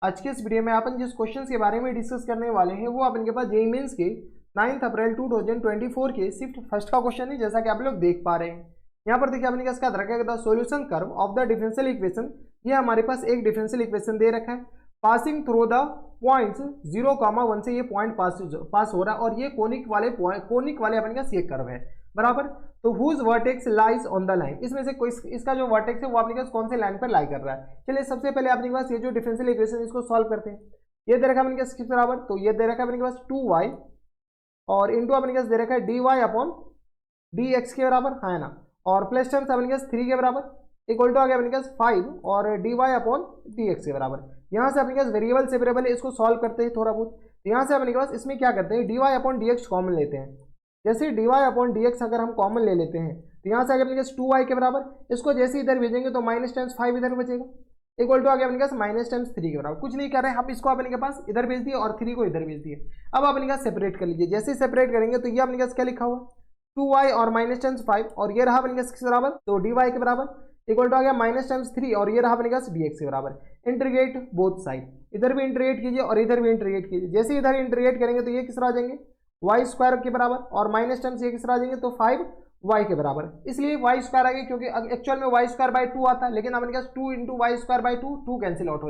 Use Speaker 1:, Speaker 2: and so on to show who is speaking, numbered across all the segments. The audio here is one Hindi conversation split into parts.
Speaker 1: आज के इस वीडियो में अपन जिस क्वेश्चन के बारे में डिस्कस करने वाले हैं वो अपन के पास जेईई मेंस के 9 अप्रैल 2024 के शिफ्ट फर्स्ट का क्वेश्चन है, जैसा कि आप लोग देख पा रहे हैं। यहाँ पर देखिए अपने इसका रखा solution curve of the differential equation. ये हमारे पास एक डिफरेंशियल इक्वेशन दे रखा है, पासिंग थ्रू द पॉइंट्स 0,1 से ये पॉइंट पास हो रहा है और ये कोनिक वाले अपने का ये कर्व है बराबर। तो whose vertex lies on the line, इसमें से कोई इसका जो वर्टेक्स है वो अपने पास कौन से लाइन पर लाई कर रहा है। चलिए सबसे पहले अपने पास ये जो डिफरेंशियल इक्वेशन इसको सॉल्व करते हैं। ये दे रखा है अपने पास किस बराबर, तो ये दे रखा है अपने पास 2y और इंटू अपने पास दे रखा है dy अपॉन dx के बराबर है ना, और प्लस टर्म्स अपने पास 3 के बराबर इक्वल टू आ गया अपने पास 5 और dy अपॉन dx के बराबर। यहाँ से अपने पास वेरिएबल सेपरेबल है, इसको सॉल्व करते हैं थोड़ा बहुत। यहाँ से अपने पास इसमें क्या करते हैं, dy अपॉन dx कॉमन लेते हैं। जैसे dy अपॉन dx अगर हम कॉमन ले लेते हैं तो यहाँ से आगे अपने पास 2y के बराबर, इसको जैसे इधर भेजेंगे तो माइनस टाइम्स 5 इधर बचेगा इक्वल टू आ गया अपने पास माइनस टाइम्स 3 के बराबर। कुछ नहीं कर रहे हैं, हम इसको अपने के पास इधर भेज दिए और 3 को इधर भेज दिए। अब अपने पास सेपरेट कर लीजिए, जैसे सेपरेट करेंगे तो ये अपने पास क्या लिखा हुआ 2y और माइनस टाइम्स 5 और ये रहा अपने पास किस बराबर, तो dy के बराबर इक्वल टू आ गया माइनस टाइम्स 3 और ये रहा अपने पास dx के बराबर। इंटीग्रेट बोथ साइड, इधर भी इंटीग्रेट कीजिए और इधर भी इंटीग्रेट कीजिए। जैसे इधर इंटीग्रेट करेंगे तो ये किस तरह आ जाएंगे वाई स्क्वायर के बराबर और माइनस टाइम्स ये किस तरह आ जाएंगे तो 5y के बराबर। इसलिए y स्क्वायर आ गया क्योंकि एक्चुअल में y स्क्वायर बाई 2 आता है, लेकिन अपने पास 2 into Y square by 2 cancel out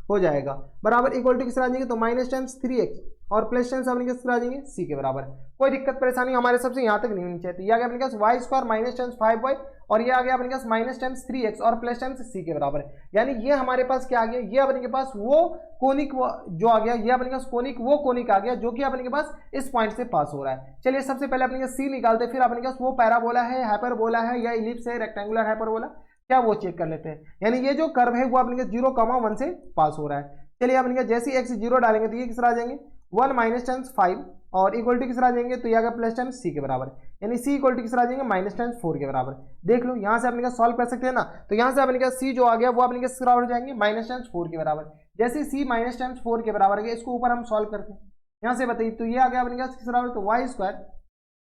Speaker 1: हो जाएगा बराबर इक्वल टू किस तरह आ जाएंगे तो माइनस टाइम्स 3x और प्लस टाइम्स अपने किस तरह आ जाएंगे c के बराबर। कोई दिक्कत परेशानी हमारे सबसे यहाँ तक नहीं होनी चाहिए। ये आ गया अपने पास Y square minus times 5y और ये आ गया अपने पास माइनस टाइम्स 3x और प्लस टाइम्स c के बराबर। यानी ये हमारे पास क्या आ गया, ये अपने के पास वो कोनिक जो आ गया, ये अपने पास वो कोनिक आ गया जो कि अपने के पास इस पॉइंट से पास हो रहा है। चलिए सबसे पहले अपने c निकालते हैं, फिर अपने पास वो पैराबोला है, हाइपरबोला है या इलिप्स है, रेक्टेंगुलर हाइपरबोला क्या वो चेक कर लेते हैं। यानी ये जो कर्व है वो अपने पास 0,1 से पास हो रहा है। चलिए अपने पास जैसे x 0 डालेंगे तो ये किस तरह आ जाएंगे 1 माइनस टाइम्स 5 और इक्वल टू किस तरह आ जाएंगे तो ये आएगा प्लस टाइम्स c के बराबर, यानी c इक्वल टू किस तरह आ जाएंगे माइनस टाइम्स 4 के बराबर। देख लो यहाँ से अपने का सॉल्व कर सकते हैं ना, तो यहाँ से अपने का c जो आ गया वो अपने के बराबर हो जाएंगे माइनस टाइम्स 4 के बराबर। जैसे c माइनस टाइम्स 4 के बराबर है, इसको ऊपर हम सॉल्व करते हैं। यहाँ से बताइए तो ये आ गया अपने का किस बराबर, तो Y square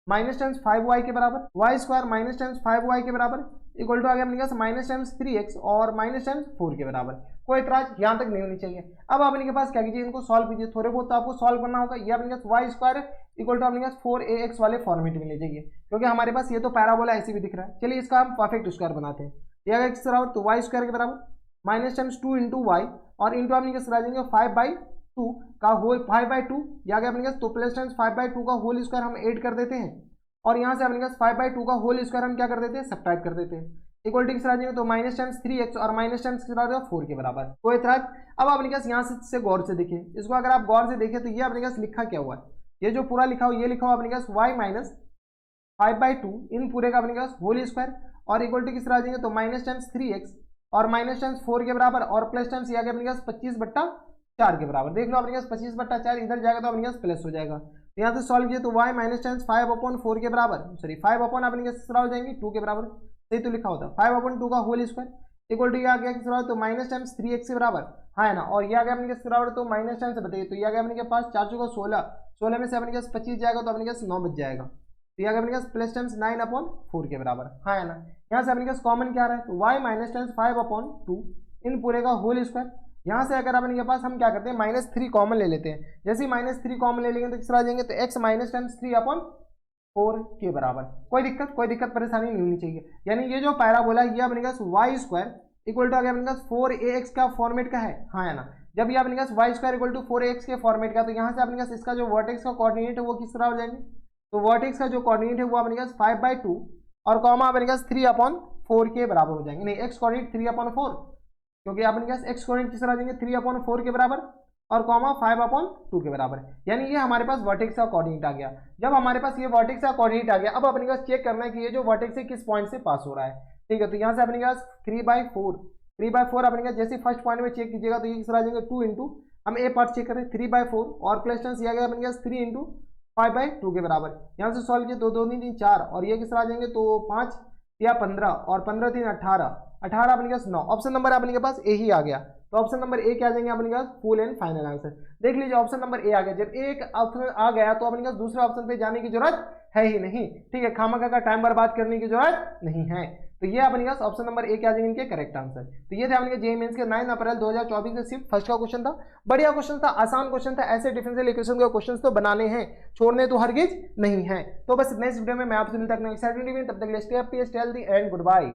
Speaker 1: minus times 5y के बराबर, Y square minus times 5y के बराबर इक्वल टू आ गया अपने पास माइनस टाइम्स 3x और माइनस टाइम्स 4 के बराबर। कोई इतराज यहाँ तक नहीं होनी चाहिए। अब अपने के पास क्या कीजिए, इनको सॉल्व कीजिए, थोड़े बहुत तो आपको सॉल्व करना होगा। ये अपने पास वाई स्क्वायर इक्वल टू अपने पास 4ax वाले फॉर्मेट में ले जाइए, क्योंकि हमारे पास ये तो पैराबोला ऐसे भी दिख रहा है। चलिए इसका हम परफेक्ट स्क्वायर बनाते हैं। ये अगर किस बराबर, तो वाई स्क्वायर के बराबर माइनस टाइम्स 2 इंटू वाई और इंटू अपने किस आ जाएंगे 5/2 का होल 5/2 या गया अपने पास, तो प्लस टाइम्स 5/2 का होल स्क्वायर हम ऐड कर देते हैं और यहाँ से अपने पास 5/2 का होल स्क्वायर हम क्या कर देते हैं सब्ट्रैक्ट कर देते हैं इक्वल टू किस आ जाएंगे तो माइनस टाइम्स 3x और माइनस टाइम्स किस आ जाएगा 4 के बराबर। कोई इतराज। अब अपने पास यहाँ से गौर से देखिए, इसको अगर आप गौर से देखें तो ये अपने पास लिखा क्या हुआ है, ये जो पूरा लिखा हुआ ये लिखा हुआ अपने पास y माइनस 5/2 इन पूरे का अपने पास होल स्क्वायर और इक्वल टू किस आ जाएंगे तो माइनस टाइम्स 3x और माइनस टाइम्स 4 के बराबर और प्लस टाइम्स ये आ गया अपने पास 25/4 के बराबर। देख लो अपने पास 25/4 इधर जाएगा तो अपने पास प्लस हो जाएगा। तो यहाँ से सॉल्व किया तो y माइनस टाइम्स 5/4 के बराबर, सॉरी 5 अपने पास हो जाएंगे 2 के बराबर, सही तो लिखा होता 5/2 का होल स्क्वायर इक्वल टू ये आ गया किस बराबर तो माइनस टाइम्स 3x के बराबर है ना, और ये आ गया अपने किस बराबर तो माइनस टाइम्स बताइए तो ये आ गया अपने के पास 4 चौका 16 में से अपने पास 25 जाएगा तो अपने पास 9 बच जाएगा, तो ये आ गया अपने पास प्लस टाइम्स 9/4 के बराबर है ना। यहाँ से अपने पास कॉमन क्या रहा है तो y माइनस टाइम्स 5/2 इन पूरे का होल स्क्वायर। यहाँ से अगर अपने के पास हम क्या करते हैं -3 कॉमन ले लेते हैं, जैसे -3 कॉमन ले लेंगे तो किस तरह आ जाएंगे तो x माइनस टाइम्स 3/4 के कोई दिक्कत परेशानी नहीं होनी चाहिए। यानी ये जो पैराबोला ये अपने पास वाई स्क्वायर इक्वल टू आ गया अपने पास 4ax का फॉर्मेट का है हाँ ना। जब ये अपने पास Y square equal to 4ax के फॉर्मेट का, तो यहाँ से अपने पास इसका जो वर्टेक्स का कोऑर्डिनेट है वो किस तरह हो जाएंगे, तो वर्टेक्स का जो कोऑर्डिनेट है वो अपने पास 5/2 और कॉमा अपने पास 3/4 के बराबर हो जाएंगे। नहीं, एक्स कोऑर्डिनेट 3/4 क्योंकि अपने पास एक्स कोऑर्डिनेट किस तरह आ जाएंगे 3/4 के बराबर और कॉमा 5/2 के बराबर। यानी ये हमारे पास वर्टेक्स का कोऑर्डिनेट आ गया। जब हमारे पास ये वर्टेक्स का कोऑर्डिनेट आ गया, अब अपने पास चेक करना है कि ये जो वर्टेक्स है किस पॉइंट से पास हो रहा है। ठीक है, तो यहाँ से अपने पास 3/4 अपने पास जैसे फर्स्ट पॉइंट में चेक कीजिएगा तो ये किस तरह आ जाएंगे 2 इंटू हम ए पार्ट चेक करें 3/4 और प्लस टाइम्स आ गया अपने पास 3 इंटू 5/2 के बराबर। यहाँ से सॉल्व किए 2 2 3 4 और ये किस तरह आ जाएंगे तो 5 या 15 और 15 3 18 अपने पास 9। ऑप्शन नंबर अपने के पास ए ही आ गया, तो ऑप्शन नंबर ए क्या आ जाएंगे अपने पास फुल एंड फाइनल आंसर। देख लीजिए ऑप्शन नंबर ए आ गया। जब एक ऑप्शन आ गया तो अपने पास दूसरे ऑप्शन पे जाने की जरूरत है ही नहीं। ठीक है, खामखा का टाइम बर्बाद करने की जरूरत नहीं है। तो ये अपने पास ऑप्शन नंबर ए के आ जाएंगे इनके करेक्ट आंसर। तो ये थे अपने जेईई मेंस के 9 अप्रैल 2024 के शिफ्ट फर्स्ट का क्वेश्चन था। बढ़िया क्वेश्चन था, आसान क्वेश्चन था, ऐसे डिफरेंशियल इक्वेशन के क्वेश्चन तो बनाने हैं, छोड़ने तो हरगिज नहीं है। तो बस नेक्स्ट वीडियो में मैं आपसे मिलता हूं, तब तक stay healthy and good bye.